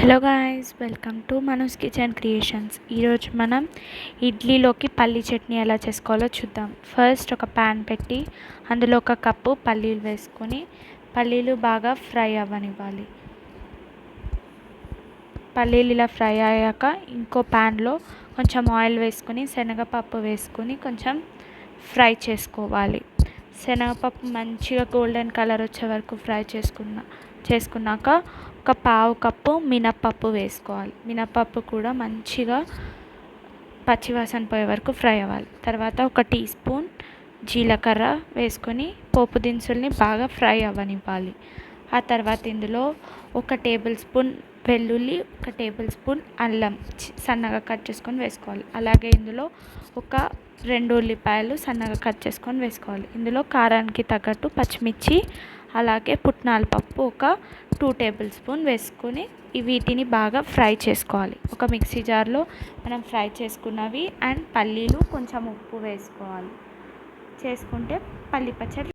Hello guys, welcome to మనూస్ kitchen creations. ఈరోజు మనం ఇడ్లీలోకి పల్లీ చట్నీ ఎలా చేసుకోవాలో చూద్దాం. ఫస్ట్ ఒక ప్యాన్ పెట్టి అందులో ఒక కప్పు పల్లీలు వేసుకొని పల్లీలు బాగా ఫ్రై అవ్వనివ్వాలి. పల్లీలు ఇలా ఫ్రై అయ్యాక ఇంకో ప్యాన్లో కొంచెం ఆయిల్ వేసుకొని శనగపప్పు వేసుకొని కొంచెం ఫ్రై చేసుకోవాలి. శనగపప్పు మంచిగా గోల్డెన్ కలర్ వచ్చే వరకు ఫ్రై చేసుకున్నాక ఒక పావు కప్పు మినప్పప్పు వేసుకోవాలి. మినప్పప్పు కూడా మంచిగా పచ్చివాసన పోయే వరకు ఫ్రై అవ్వాలి. తర్వాత ఒక టీ స్పూన్ జీలకర్ర వేసుకొని పోపు దినుసుల్ని బాగా ఫ్రై అవ్వనివ్వాలి. ఆ తర్వాత ఇందులో ఒక టేబుల్ స్పూన్ వెల్లుల్లి, ఒక టేబుల్ స్పూన్ అల్లం సన్నగా కట్ చేసుకొని వేసుకోవాలి. అలాగే ఇందులో ఒక 2 ఉల్లిపాయలు సన్నగా కట్ చేసుకొని వేసుకోవాలి. ఇందులో కారానికి తగ్గట్టు పచ్చిమిర్చి, అలాగే పుట్నాల పప్పు ఒక 2 టేబుల్ స్పూన్ వేసుకొని వీటిని బాగా ఫ్రై చేసుకోవాలి. ఒక మిక్సీ జార్లో మనం ఫ్రై చేసుకున్నవి అండ్ పల్లీలు కొంచెం ఉప్పు వేసుకోవాలి. చేసుకుంటే పల్లి పచ్చడి